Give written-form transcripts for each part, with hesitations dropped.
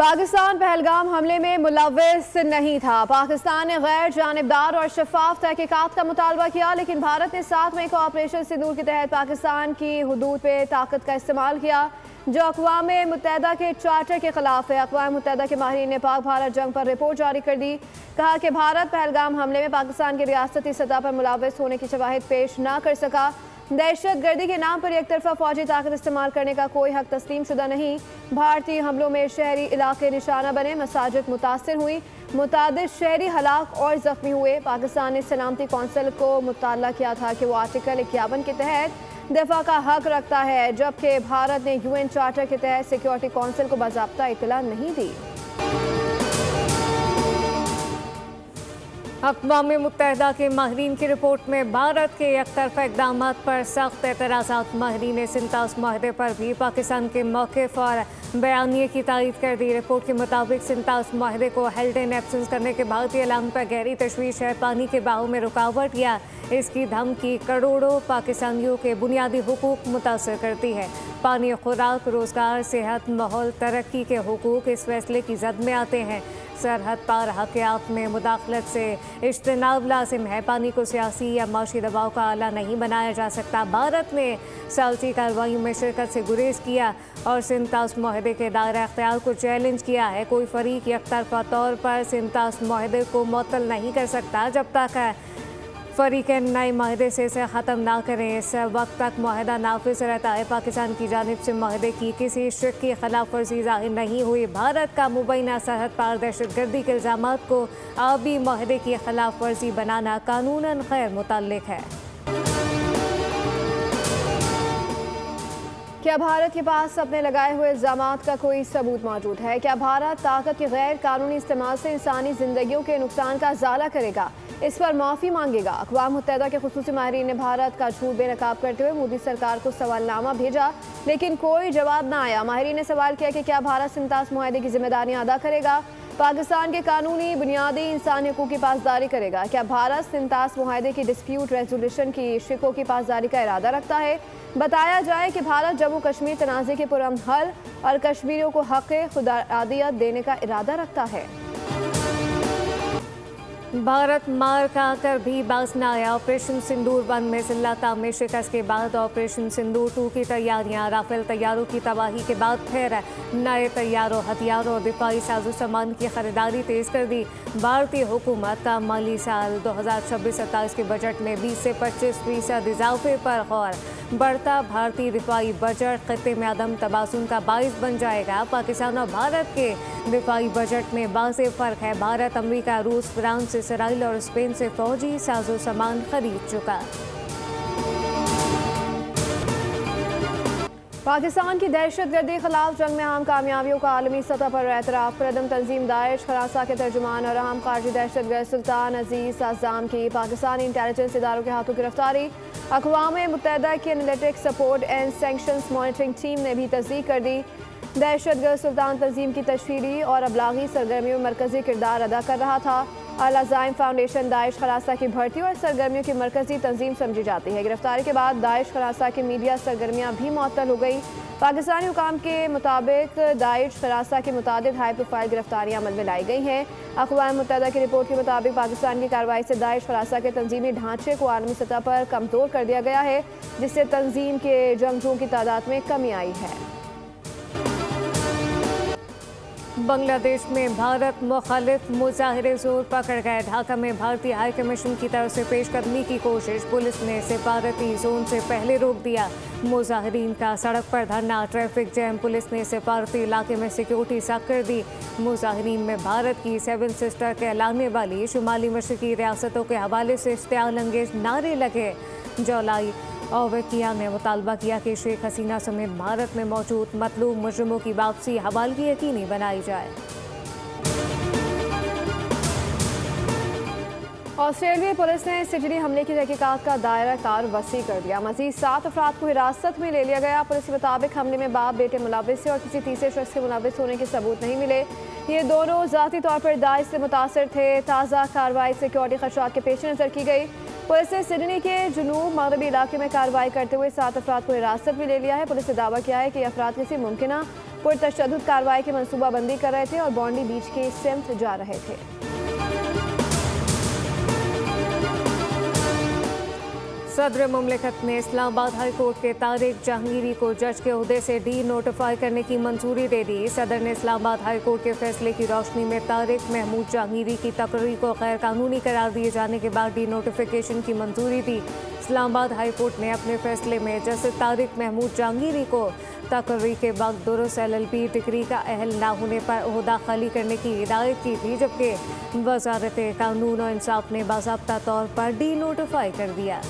पाकिस्तान पहलगाम हमले में मुलव्विस नहीं था। पाकिस्तान ने गैर जानिबदार और शफाफ तहकीकात का मुतालबा किया, लेकिन भारत ने 7 मई को ऑपरेशन सिंदूर के तहत पाकिस्तान की हुदूद पे ताकत का इस्तेमाल किया, जो अक़वाम मुत्तहिदा के चार्टर के खिलाफ है। अक़वाम मुत्तहिदा के माहिरीन ने पाक भारत जंग पर रिपोर्ट जारी कर दी। कहा कि भारत पहलगाम हमले में पाकिस्तान की रियासती सतह पर मुलव्विस होने की शवाहिद पेश न कर सका। दहशत गर्दी के नाम पर एक तरफा फौजी ताकत इस्तेमाल करने का कोई हक तस्लीम शुदा नहीं। भारतीय हमलों में शहरी इलाके निशाना बने, मसाजिद मुतासर हुई, मुतादिद शहरी हलाक और जख्मी हुए। पाकिस्तान ने सलामती कौंसिल को मुत्तला किया था कि वो आर्टिकल 51 के तहत दफा का हक रखता है, जबकि भारत ने UN चार्टर के तहत सिक्योरिटी कौंसिल को बाज़ाब्ता इत्तला नहीं दी। अक़वाम मुत्तहिदा के माहिरीन की रिपोर्ट में भारत के एकतरफा इक़दाम पर सख्त एतराज़ात। माहिरीन सिंतास माहदे पर भी पाकिस्तान के मौक़िफ़ और बयानिए की तारीफ़ कर दी। रिपोर्ट के मुताबिक सिंतास माहदे को हेल्ड इन एब्सेंस करने के भारतीय ऐलान पर गहरी तशवीश है। पानी के बहाव में रुकावट या इसकी धमकी करोड़ों पाकिस्तानियों के बुनियादी हुकूक मुतासर करती है। पानी, खुराक, रोज़गार, सेहत, माहौल, तरक्की के हुकूक इस फैसले की जद में आते हैं। सरहद पार हक़ियात में मुदाखलत से इज्तनाब लाजिम है। पानी को सियासी या माशी दबाव का आला नहीं बनाया जा सकता। भारत ने सालसी कार्रवाई में शिरकत से गुरेज किया और सिंतास माहदे के दायरा अख्तियार को चैलेंज किया है। कोई फरीक यकतरफा तौर पर सिंतास माहदे को मुअत्तल नहीं कर सकता जब तक फरीक़ैन नए माहदे से इसे ख़त्म ना करें। इस वक्त तक माहदा नाफिज रहता है। पाकिस्तान की जानिब से माहदे की किसी शक की खिलाफ वर्जी ज़ाहिर नहीं हुई। भारत का मुबैना सरहद पार दहशत गर्दी के इल्ज़ामात को आबी माहदे की खिलाफ वर्जी बनाना कानूनन गैर मुतल्लिक है। क्या भारत के पास अपने लगाए हुए इल्ज़ामात का कोई सबूत मौजूद है? क्या भारत ताकत के गैर कानूनी इस्तेमाल से इंसानी जिंदगियों के नुकसान का इज़ाला करेगा, इस पर माफ़ी मांगेगा? अक़वाम मुत्तहिदा के खुसूसी माहिरीन ने भारत का झूठ बेनकाब करते हुए मोदी सरकार को सवालनामा भेजा, लेकिन कोई जवाब न आया। माहिरीन ने सवाल किया कि क्या भारत सिंतास मुआहदे की जिम्मेदारियाँ अदा करेगा, पाकिस्तान के कानूनी बुनियादी इंसानी हकूक़ की पासदारी करेगा? क्या भारत सिंतास मुआहदे की डिस्प्यूट रेजोल्यूशन की शिकों की पासदारी का इरादा रखता है? बताया जाए कि भारत जम्मू कश्मीर तनाज़े के पुरअमन हल और कश्मीरियों को हक़ खुदआदियत देने का इरादा रखता है। भारत मार खाकर भी बाज न आया। ऑपरेशन सिंदूर 1 में जिल्लाता में शिकस्त के बाद ऑपरेशन सिंदूर 2 की तैयारियां। राफेल तैयारों की तबाही के बाद फिर नए तैयारों, हथियारों और दिफाई साजो सामान की खरीदारी तेज कर दी। भारतीय हुकूमत का माली साल 2026-27 के बजट में 20 से 25% इजाफे पर गौर। बढ़ता भारतीय दिफाई बजट खत्ते में अदम तबासुन का बाइस बन जाएगा। पाकिस्तान और भारत के दिफाई बजट में वाज़ेह फ़र्क है। भारत अमेरिका, रूस, फ्रांस, इसराइल और स्पेन से फौजी साजो सामान खरीद चुका। पाकिस्तान की दहशत गर्दी के खिलाफ जंग में अहम कामयाबियों का आलमी सतह पर एतराफ़। प्रदम तंजीम दाइश खरासा के तर्जुमान और अहम खारजी दहशत गर्द सुल्तान अजीज़ अज़्ज़ाम की पाकिस्तानी इंटेलिजेंस इदारों के हाथों गिरफ्तारी। अक़वाम मुत्तहिदा की analytic support and sanctions monitoring team ने भी तस्दीक कर दी। दहशत गर्द सुल्तान तंजीम की तशहीरी और अबलागी सरगर्मियों में मरकज़ी किरदार अदा कर रहा था। अल अज़ाइम फाउंडेशन दाइश खरासा की भर्ती और सरगर्मियों की मरकज़ी तंजीम समझी जाती है। गिरफ्तारी के बाद दाइश खरासा की मीडिया सरगर्मियाँ भी मुअत्तल हो गई। पाकिस्तानी हुकाम के मुताबिक दाइश खरासा की मुतादिद हाई प्रोफाइल गिरफ्तारियाँ अमल में लाई गई हैं। अक़वाम मुत्तहिदा की रिपोर्ट के मुताबिक पाकिस्तान की कार्रवाई से दाइश खरासा के तंजीमी ढांचे को आलमी सतह पर कमज़ोर कर दिया गया है, जिससे तंजीम के जंगजुओं की तादाद में कमी आई है। बांग्लादेश में भारत मुखालिफ मुजाहिरे जोर पकड़ गए। ढाका में भारतीय हाई कमीशन की तरफ से पेशकदमी की कोशिश। पुलिस ने सिफारती जोन से पहले रोक दिया। मुजाहिरीन का सड़क पर धरना, ट्रैफिक जैम। पुलिस ने सिफारती इलाके में सिक्योरिटी सख्त कर दी। मुजाहिरीन में भारत की 7 सिस्टर कहलाने वाली शुमाली मशरकी रियासतों के हवाले से इश्तियाल अंगेज नारे लगे। जौलाई ओवैकिया ने मुतालबा किया कि शेख हसीना समेत भारत में मौजूद मतलूब मुजरिमों की वापसी हवालगी यकीनी बनाई जाए। ऑस्ट्रेलियाई पुलिस ने सिडनी हमले की तहकीकात का दायरा कार वसी कर दिया। मजीद 7 अफराद को हिरासत में ले लिया गया। पुलिस के मुताबिक हमले में बाप बेटे मुलव्विस और किसी तीसरे शख्स के मुलव्विस होने के सबूत नहीं मिले। ये दोनों ज़ाती तौर पर दाइश से मुतासर थे। ताज़ा कार्रवाई सिक्योरिटी खदशात के पेश नज़र की गई। पुलिस ने सिडनी के जुनूब मगरबी इलाके में कार्रवाई करते हुए 7 अफराद को हिरासत में ले लिया है। पुलिस ने दावा किया है कि अफराद किसी मुमकिन पुरतशद्दुद कार्रवाई की मनसूबाबंदी कर रहे थे और बॉन्डी बीच के सिमत जा रहे थे। सदर मुमलिकत ने इस्लामाबाद हाई कोर्ट के तारिक जहांगीरी को जज के ओहदे से डी नोटिफाई करने की मंजूरी दे दी। सदर ने इस्लामाबाद हाई कोर्ट के फैसले की रोशनी में तारिक महमूद जहांगीरी की तकरीर को गैर कानूनी करार दिए जाने के बाद डी नोटिफिकेशन की मंजूरी दी। इस्लामाबाद हाई कोर्ट ने अपने फैसले में जस्टिस तारिक महमूद जहांगीरी को तकरीर के वक्त दुरुस्त LLB डिग्री का अहल ना होने पर ओहदा खाली करने की हिदायत की थी, जबकि वजारत कानून और इंसाफ ने बाज़ाब्ता तौर पर डी नोटिफाई कर दिया।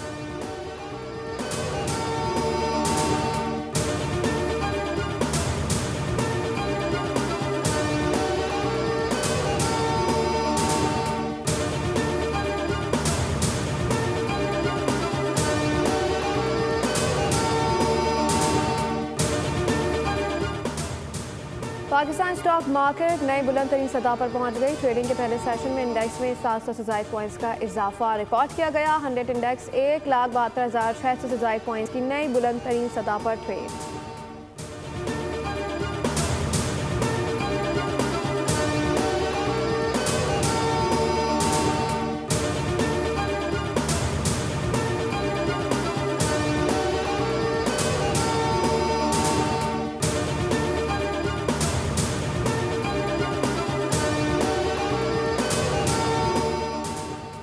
पाकिस्तान स्टॉक मार्केट नई बुलंद तरीन सतह पर पहुंच गई। ट्रेडिंग के पहले सेशन में इंडेक्स में 700 से ज़ायद पॉइंट्स का इजाफा रिकॉर्ड किया गया। 100 इंडेक्स 1,72,600 से ज़ायद पॉइंट्स की नई बुलंद तरीन सतह पर ट्रेड।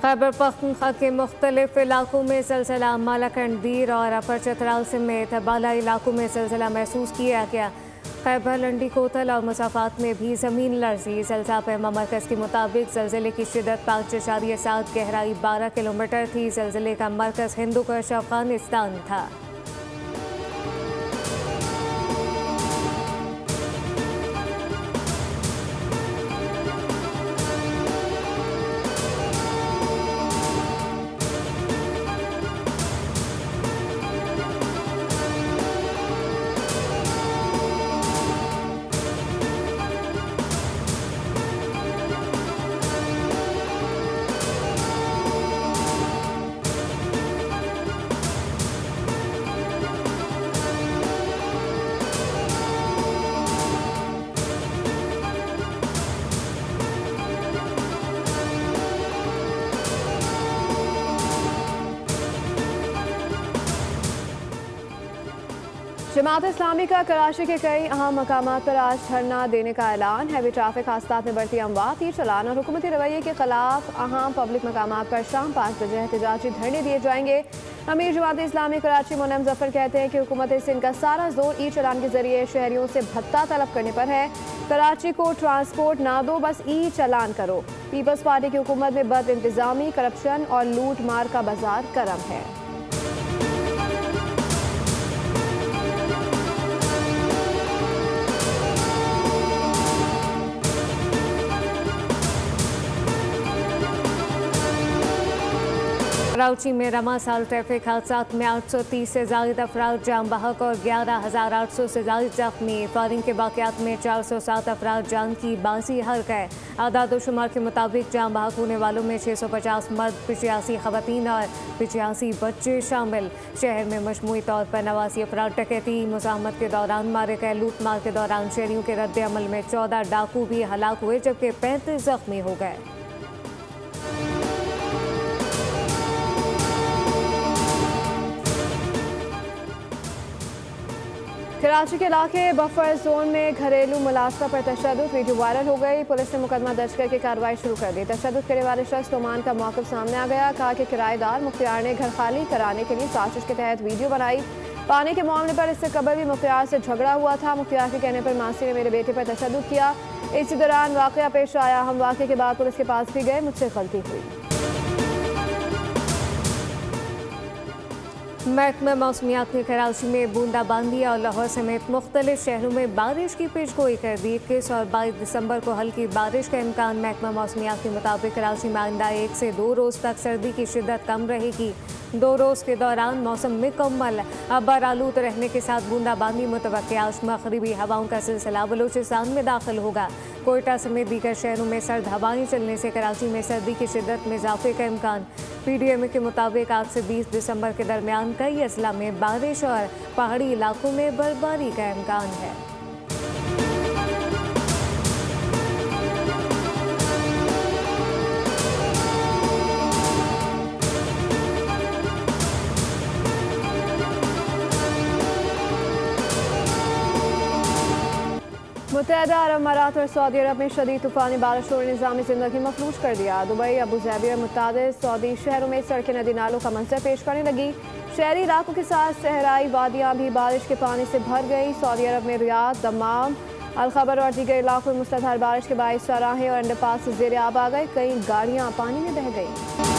खैबर पख्तूनख्वा के मुख्तलिफ इलाकों में सिलसिला मालाकंड, दीर और अपर चतराल समेत बाला इलाकों में सिलसिला महसूस किया गया। खैबर लंडी कोतल और मुसाफात में भी ज़मीन लर्जी। ज़लज़ला पैमा मरकज़ के मुताबिक ज़लज़ले की शिद्दत 5.7, गहराई 12 किलोमीटर थी। ज़लज़ले का मरकज़ हिंदुकुश अफगानिस्तान था। जमात इस्लामी का कराची के कई अहम मकामात पर आज धरना देने का ऐलान। हैवी ट्रैफिक हादसात में बढ़ती अमवात, तीर चलान और हुकूमती रवैये के खिलाफ अहम पब्लिक मकामात पर शाम 5 बजे एहतजाजी धरने दिए जाएंगे। अमीर जमात इस्लामी कराची मोनम जफर कहते हैं कि हुकूमत सिंध का सारा जोर ई चलान के जरिए शहरियों से भत्ता तलब करने पर है। कराची को ट्रांसपोर्ट ना दो, बस ई चलान करो। पीपल्स पार्टी की हुकूमत में बद इंतजामी, करप्शन और लूट मार का बाजार गर्म है। कराची में रमा साल ट्रैफिक हादसात में 830 से ज़ायद अफराद जान बहक और 11,800 से ज़ायद जख्मी। फायरिंग के वाक़यात में 407 अफराद जान की बाजी हार गए। आदाद शुमार के मुताबिक जान बहक होने वालों में 650 मर्द, 85 खवातीन और 85 बच्चे शामिल। शहर में मजमूई तौर पर 89 अफराद डकैती मुज़ाहमत के दौरान मारे गए। लूट मार के दौरान शहरियों के रद्द अमल में 14 डाकू भी हलाक हुए, जबकि 35 जख्मी हो गए। कराची के इलाके बफर जोन में घरेलू मुलाजमा पर तशद्दुद वीडियो वायरल हो गई। पुलिस ने मुकदमा दर्ज करके कार्रवाई शुरू कर दी। तशद्दुद करने वाले शख्स ओमान का मौक़िफ़ सामने आ गया। कहा कि किराएदार मुख्तियार ने घर खाली कराने के लिए साजिश के तहत वीडियो बनाई। पानी के मामले पर इससे कबल भी मुख्तियार से झगड़ा हुआ था। मुख्तियार के कहने पर मासी ने मेरे बेटे पर तशद्दुद किया। इसी दौरान वाक़या पेश आया। हम वाक़े के बाद पुलिस के पास भी गए, मुझसे गलती हुई। महकमा मौसमियात ने कराची में बूंदाबांदी और लाहौर समेत मुख्तलिफ शहरों में बारिश की पेशगोई कर दी। 21 और 22 दिसंबर को हल्की बारिश का इम्कान। महकमा मौसमियात के मुताबिक कराची में आइंदा 1 से 2 रोज़ तक सर्दी की शिद्दत कम रहेगी। 2 रोज़ के दौरान मौसम मुकम्मल अबर आलूद रहने के साथ बूंदाबांदी मुतवक्किल। आज मगरिबी हवाओं का सिलसिला बलूचिस्तान में दाखिल होगा। कोयटा समेत दीगर शहरों में सर्द हवाएं चलने से कराची में सर्दी की शिद्दत में इजाफे का इम्कान। PDMA के मुताबिक आज से 20 दिसंबर के दरमियान कई अजला में बारिश और पहाड़ी इलाकों में बर्फबारी का इम्कान है। मुत्तहदा अरब अमारात और सऊदी अरब में शदीद तूफानी बारिशों और निज़ामी ज़िंदगी मफलूज कर दिया। दुबई, अबू धाबी और मुत्तअदिद सऊदी शहरों में सड़कें नदी नालों का मंजर पेश करने लगी। शहरी इलाकों के साथ सहराई वादियाँ भी बारिश के पानी से भर गई। सऊदी अरब में रियाद, दमाम, अलखबर और दीगर इलाकों में मुसलधार बारिश के बाइस चौराहे और अंडरपास ज़ेर आब आ गए। कई गाड़ियाँ पानी में बह गई।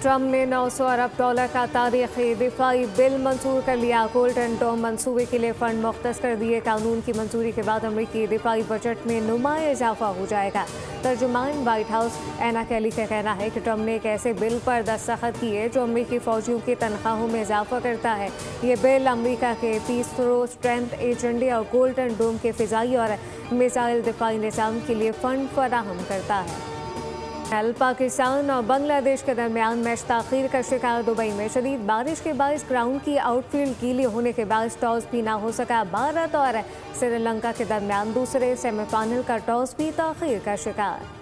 ट्रम्प ने 900 अरब डॉलर का तारीखी दिफाई बिल मंजूर कर लिया। गोल्डन डोम मंसूबे के लिए फंड मुख्तस कर दिए। कानून की मंजूरी के बाद अमरीकी दिफाई बजट में नुमाया इजाफा हो जाएगा। तर्जुमान व्हाइट हाउस एना कैली का कहना है कि ट्रम्प ने एक ऐसे बिल पर दस्तखत किए जो अमरीकी फौजियों की तनख्वाहों में इजाफा करता है। ये बिल अमरीका के तीसरों स्ट्रेंथ एजेंडे और गोल्डन डोम के फिजाई और मिसाइल दिफाई निज़ाम के लिए फंड फराहम करता है। पाकिस्तान और बांग्लादेश के दरमियान मैच ताखीर का शिकार। दुबई में शदीद बारिश के बायस ग्राउंड की आउटफील्ड गीली होने के बाद टॉस भी ना हो सका। भारत और श्रीलंका के दरमियान दूसरे सेमीफाइनल का टॉस भी ताखीर का शिकार।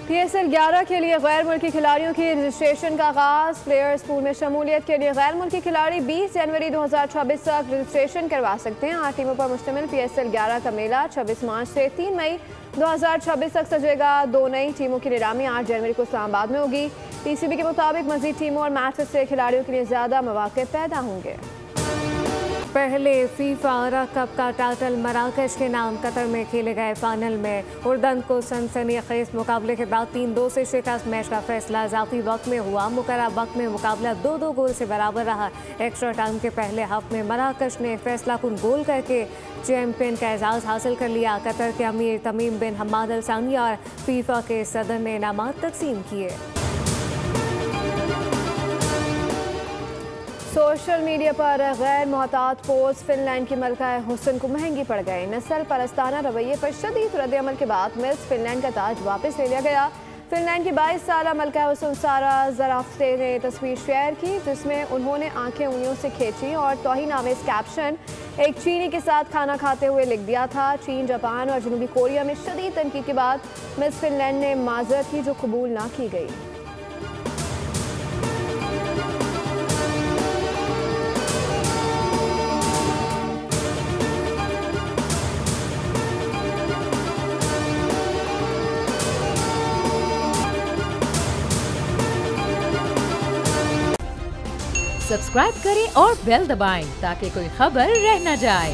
PSL 11 के लिए गैर मुल्की खिलाड़ियों की रजिस्ट्रेशन का आगाज। प्लेयर्स पूल में शमूलियत के लिए गैर मुल्की खिलाड़ी 20 जनवरी 2026 तक रजिस्ट्रेशन करवा सकते हैं। 8 टीमों पर मुश्तमिल PSL 11 का मेला 26 मार्च से 3 मई 2026 तक सजेगा। 2 नई टीमों की नीलामी 8 जनवरी को इस्लामाबाद में होगी। PCB के मुताबिक मजीद टीमों और मैचेस से खिलाड़ियों के लिए ज़्यादा मौके पैदा होंगे। पहले फीफा अरब कप का टाइटल मराकश के नाम कतर में खेले गए फाइनल में उर्दन को सनसनीखेज मुकाबले के बाद 3-2 से शिकस्त। मैच का फैसला इजाफी वक्त में हुआ। मुकर्रर वक्त में मुकाबला 2-2 गोल से बराबर रहा। एक्स्ट्रा टाइम के पहले हाफ में मराकश ने फैसला कुन गोल करके चैंपियन का एजाज़ हासिल कर लिया। कतर के अमीर तमीम बिन हमाद अल सानी और फीफा के सदर ने इनामात तकसीम किए। सोशल मीडिया पर गैर मोहतात पोस्ट फिनलैंड की मलका हुसन को महंगी पड़ गई। नस्ल परस्ताना रवैये पर शदीद रद्द-ए-अमल के बाद मिस फिनलैंड का ताज वापस ले लिया गया। फिनलैंड की 22 साल मलका हुसन सारा ज़राफ्ते ने तस्वीर शेयर की जिसमें उन्होंने आंखें उंगलियों से खींची और तौहीन-आमेज़ कैप्शन एक चीनी के साथ खाना खाते हुए लिख दिया था। चीन, जापान और जनूबी कोरिया में शदीद तनकीद के बाद मिस फिनलैंड ने माजरत की जो कबूल ना की गई। सब्सक्राइब करें और बेल दबाएं ताकि कोई खबर रह न जाए।